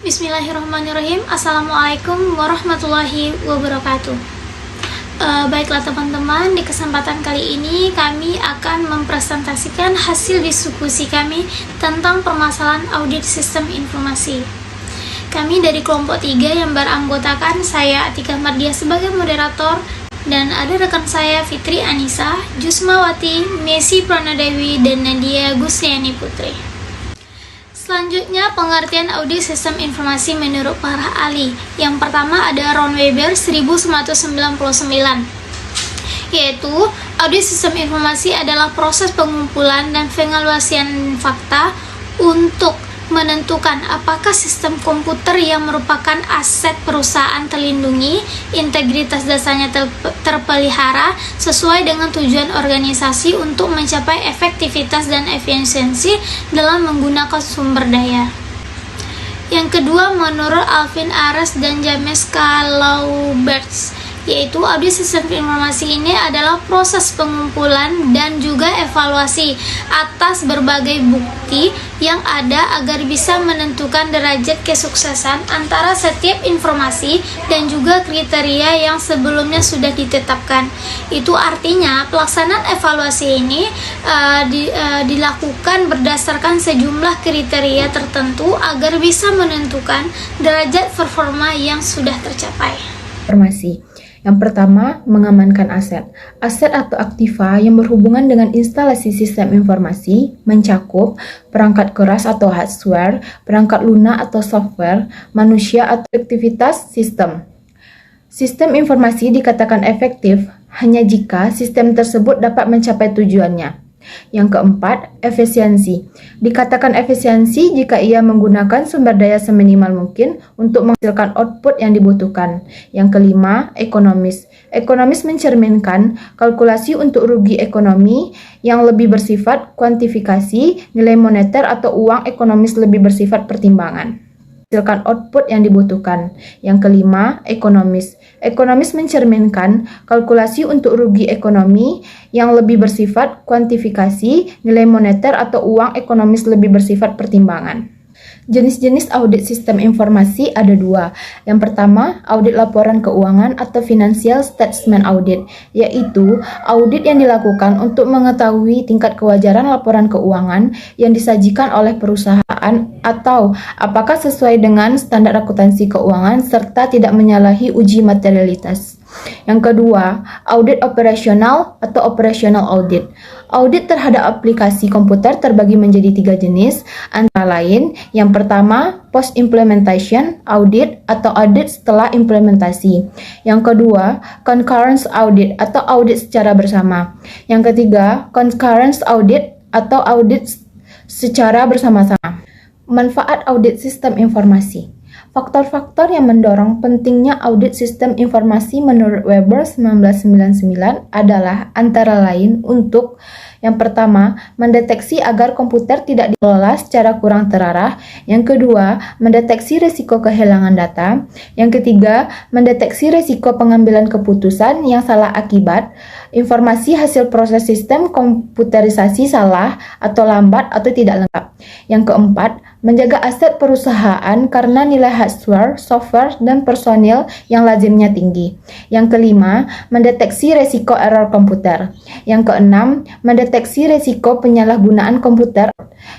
Bismillahirrahmanirrahim. Assalamualaikum warahmatullahi wabarakatuh. Baiklah teman-teman, di kesempatan kali ini kami akan mempresentasikan hasil diskusi kami tentang permasalahan audit sistem informasi. Kami dari kelompok 3 yang beranggotakan saya Atika Mardia sebagai moderator, dan ada rekan saya Fitri Anissa, Jusmawati, Messi Pranadewi, dan Nadia Gustiani Putri. Selanjutnya, pengertian audit sistem informasi menurut para ahli. Yang pertama ada Ron Weber 1999, yaitu audit sistem informasi adalah proses pengumpulan dan pengevaluasian fakta untuk menentukan apakah sistem komputer yang merupakan aset perusahaan terlindungi, integritas dasarnya terpelihara sesuai dengan tujuan organisasi untuk mencapai efektivitas dan efisiensi dalam menggunakan sumber daya. Yang kedua, menurut Alvin Ares dan James Lauberts, yaitu audit sistem informasi ini adalah proses pengumpulan dan juga evaluasi atas berbagai bukti yang ada agar bisa menentukan derajat kesuksesan antara setiap informasi dan juga kriteria yang sebelumnya sudah ditetapkan. Itu artinya pelaksanaan evaluasi ini dilakukan berdasarkan sejumlah kriteria tertentu agar bisa menentukan derajat performa yang sudah tercapai. Informasi. Yang pertama, mengamankan aset. Aset atau aktiva yang berhubungan dengan instalasi sistem informasi mencakup perangkat keras atau hardware, perangkat lunak atau software, manusia atau aktivitas sistem. Sistem informasi dikatakan efektif hanya jika sistem tersebut dapat mencapai tujuannya. Yang keempat, efisiensi. Dikatakan efisiensi jika ia menggunakan sumber daya seminimal mungkin untuk menghasilkan output yang dibutuhkan. Yang kelima, ekonomis. Ekonomis mencerminkan kalkulasi untuk rugi ekonomi yang lebih bersifat kuantifikasi, nilai moneter atau uang ekonomis lebih bersifat pertimbangan. Menghasilkan output yang dibutuhkan. Yang kelima, ekonomis. Ekonomis mencerminkan kalkulasi untuk rugi ekonomi yang lebih bersifat kuantifikasi, nilai moneter atau uang ekonomis lebih bersifat pertimbangan. Jenis-jenis audit sistem informasi ada dua. Yang pertama, audit laporan keuangan atau financial statement audit, yaitu audit yang dilakukan untuk mengetahui tingkat kewajaran laporan keuangan yang disajikan oleh perusahaan atau apakah sesuai dengan standar akuntansi keuangan serta tidak menyalahi uji materialitas. Yang kedua, audit operasional atau operational audit. Audit terhadap aplikasi komputer terbagi menjadi 3 jenis, antara lain, yang pertama, post-implementation audit atau audit setelah implementasi. Yang kedua, concurrence audit atau audit secara bersama. Yang ketiga, concurrence audit atau audit secara bersama-sama. Manfaat audit sistem informasi. Faktor-faktor yang mendorong pentingnya audit sistem informasi menurut Weber 1999 adalah antara lain untuk yang pertama, mendeteksi agar komputer tidak dikelola secara kurang terarah. Yang kedua, mendeteksi risiko kehilangan data. Yang ketiga, mendeteksi risiko pengambilan keputusan yang salah akibat informasi hasil proses sistem komputerisasi salah atau lambat atau tidak lengkap. Yang keempat, menjaga aset perusahaan karena nilai hardware, software, dan personil yang lazimnya tinggi. Yang kelima, mendeteksi risiko error komputer. Yang keenam, mendeteksi risiko penyalahgunaan komputer.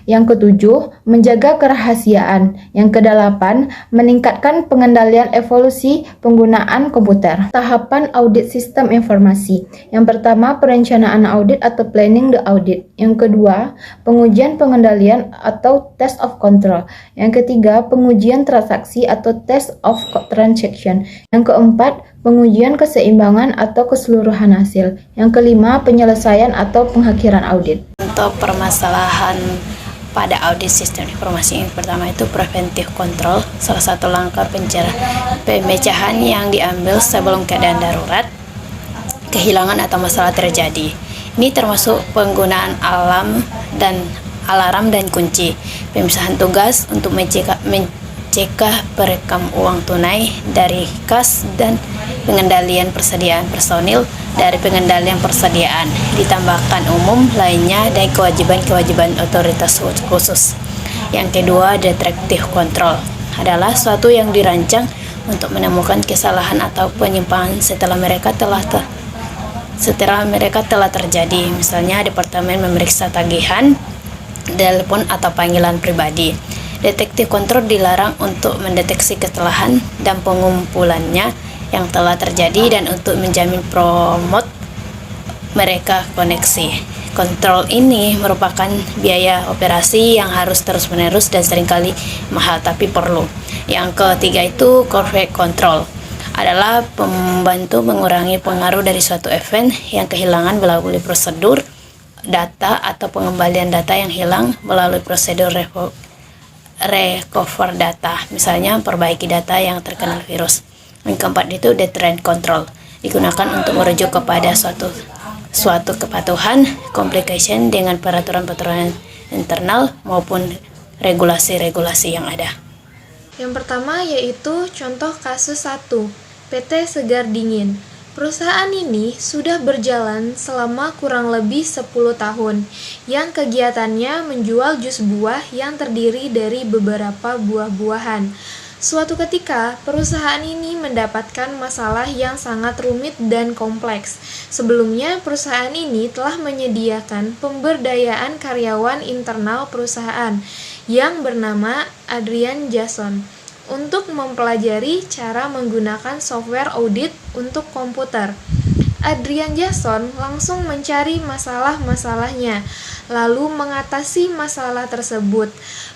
Yang ketujuh, menjaga kerahasiaan. Yang kedelapan, meningkatkan pengendalian evolusi penggunaan komputer. Tahapan audit sistem informasi. Yang pertama, perencanaan audit atau planning the audit. Yang kedua, pengujian pengendalian atau test of control. Yang ketiga, pengujian transaksi atau test of transaction. Yang keempat, pengujian keseimbangan atau keseluruhan hasil. Yang kelima, penyelesaian atau pengakhiran audit. Untuk permasalahan pada audit sistem informasi yang pertama itu preventive control, salah satu langkah pemecahan yang diambil sebelum keadaan darurat, kehilangan atau masalah terjadi. Ini termasuk penggunaan alarm dan kunci, pemisahan tugas untuk mencegah perekam uang tunai dari kas dan pengendalian persediaan personil dari pengendalian persediaan, ditambahkan umum lainnya dan kewajiban-kewajiban otoritas khusus. Yang kedua, destructive control adalah suatu yang dirancang untuk menemukan kesalahan atau penyimpangan setelah mereka telah terjadi. Misalnya, departemen memeriksa tagihan, telepon atau panggilan pribadi. Detektif kontrol dilarang untuk mendeteksi kesalahan dan pengumpulannya yang telah terjadi dan untuk menjamin promote mereka koneksi. Kontrol ini merupakan biaya operasi yang harus terus-menerus dan seringkali mahal tapi perlu. Yang ketiga itu corporate control adalah membantu mengurangi pengaruh dari suatu event yang kehilangan melalui prosedur data atau pengembalian data yang hilang melalui prosedur recover data, misalnya perbaiki data yang terkena virus. Yang keempat itu deterrent control, digunakan untuk merujuk kepada suatu kepatuhan complication dengan peraturan-peraturan internal maupun regulasi-regulasi yang ada. Yang pertama yaitu contoh kasus 1, PT Segar Dingin. Perusahaan ini sudah berjalan selama kurang lebih 10 tahun, yang kegiatannya menjual jus buah yang terdiri dari beberapa buah-buahan. Suatu ketika, perusahaan ini mendapatkan masalah yang sangat rumit dan kompleks. Sebelumnya, perusahaan ini telah menyediakan pemberdayaan karyawan internal perusahaan yang bernama Adrian Jason untuk mempelajari cara menggunakan software audit untuk komputer. Adrian Jason langsung mencari masalah-masalahnya, lalu mengatasi masalah tersebut,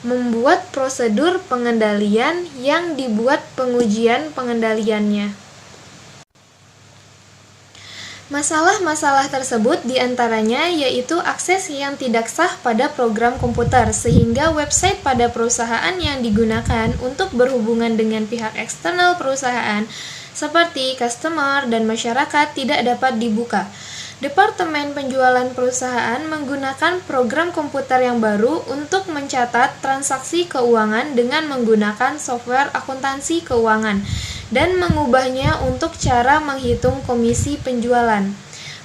membuat prosedur pengendalian yang dibuat pengujian pengendaliannya. Masalah-masalah tersebut diantaranya yaitu akses yang tidak sah pada program komputer sehingga website pada perusahaan yang digunakan untuk berhubungan dengan pihak eksternal perusahaan seperti customer dan masyarakat tidak dapat dibuka. Departemen penjualan perusahaan menggunakan program komputer yang baru untuk mencatat transaksi keuangan dengan menggunakan software akuntansi keuangan dan mengubahnya untuk cara menghitung komisi penjualan.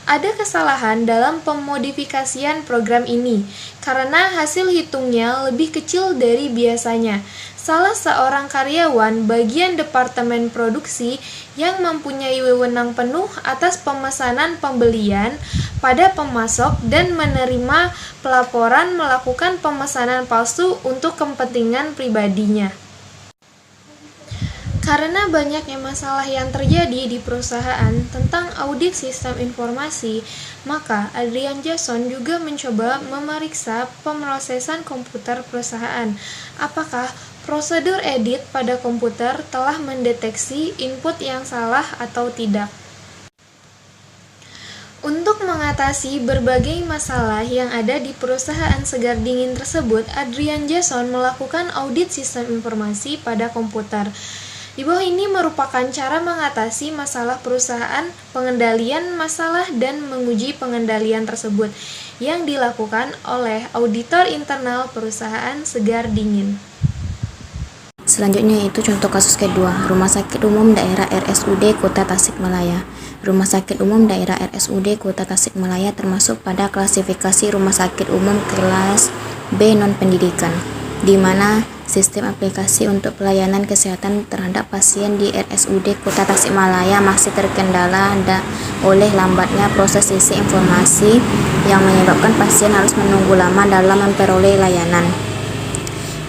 Ada kesalahan dalam pemodifikasian program ini karena hasil hitungnya lebih kecil dari biasanya. Salah seorang karyawan bagian departemen produksi yang mempunyai wewenang penuh atas pemesanan pembelian pada pemasok dan menerima pelaporan melakukan pemesanan palsu untuk kepentingan pribadinya. Karena banyaknya masalah yang terjadi di perusahaan tentang audit sistem informasi, maka Adrian Jason juga mencoba memeriksa pemrosesan komputer perusahaan. Apakah prosedur edit pada komputer telah mendeteksi input yang salah atau tidak? Untuk mengatasi berbagai masalah yang ada di perusahaan Segar Dingin tersebut, Adrian Jason melakukan audit sistem informasi pada komputer. Di bawah ini merupakan cara mengatasi masalah perusahaan, pengendalian masalah, dan menguji pengendalian tersebut yang dilakukan oleh auditor internal perusahaan Segar Dingin. Selanjutnya yaitu contoh kasus kedua, Rumah Sakit Umum Daerah RSUD Kota Tasikmalaya. Rumah Sakit Umum Daerah RSUD Kota Tasikmalaya termasuk pada klasifikasi rumah sakit umum kelas B non-pendidikan, di mana sistem aplikasi untuk pelayanan kesehatan terhadap pasien di RSUD Kota Tasikmalaya masih terkendala oleh lambatnya proses isi informasi yang menyebabkan pasien harus menunggu lama dalam memperoleh layanan.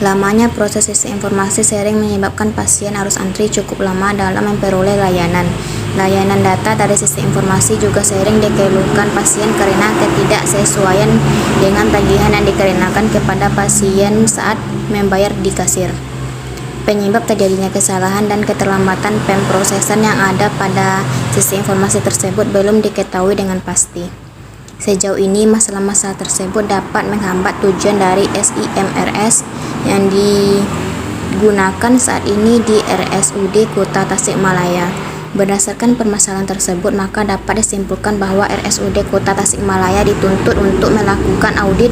Lamanya proses isi informasi sering menyebabkan pasien harus antri cukup lama dalam memperoleh layanan. Layanan data dari sistem informasi juga sering dikeluhkan pasien karena ketidaksesuaian dengan tagihan yang dikenakan kepada pasien saat membayar di kasir. Penyebab terjadinya kesalahan dan keterlambatan pemrosesan yang ada pada sistem informasi tersebut belum diketahui dengan pasti. Sejauh ini, masalah-masalah tersebut dapat menghambat tujuan dari SIMRS yang digunakan saat ini di RSUD Kota Tasikmalaya. Berdasarkan permasalahan tersebut, maka dapat disimpulkan bahwa RSUD Kota Tasikmalaya dituntut untuk melakukan audit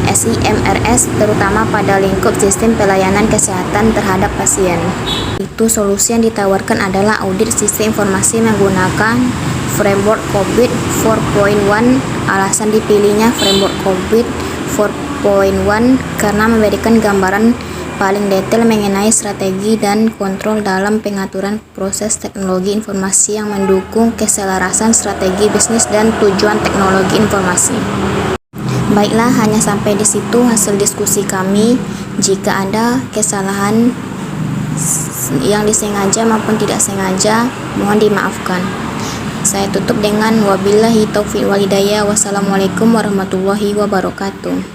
SIMRS terutama pada lingkup sistem pelayanan kesehatan terhadap pasien. Itu solusi yang ditawarkan adalah audit sistem informasi menggunakan framework COVID 4.1. Alasan dipilihnya framework COVID 4.1 karena memberikan gambaran paling detail mengenai strategi dan kontrol dalam pengaturan proses teknologi informasi yang mendukung keselarasan strategi bisnis dan tujuan teknologi informasi. Baiklah, hanya sampai di situ hasil diskusi kami. Jika ada kesalahan yang disengaja maupun tidak sengaja, mohon dimaafkan. Saya tutup dengan wabillahi taufiq wal hidayah. Wassalamualaikum warahmatullahi wabarakatuh.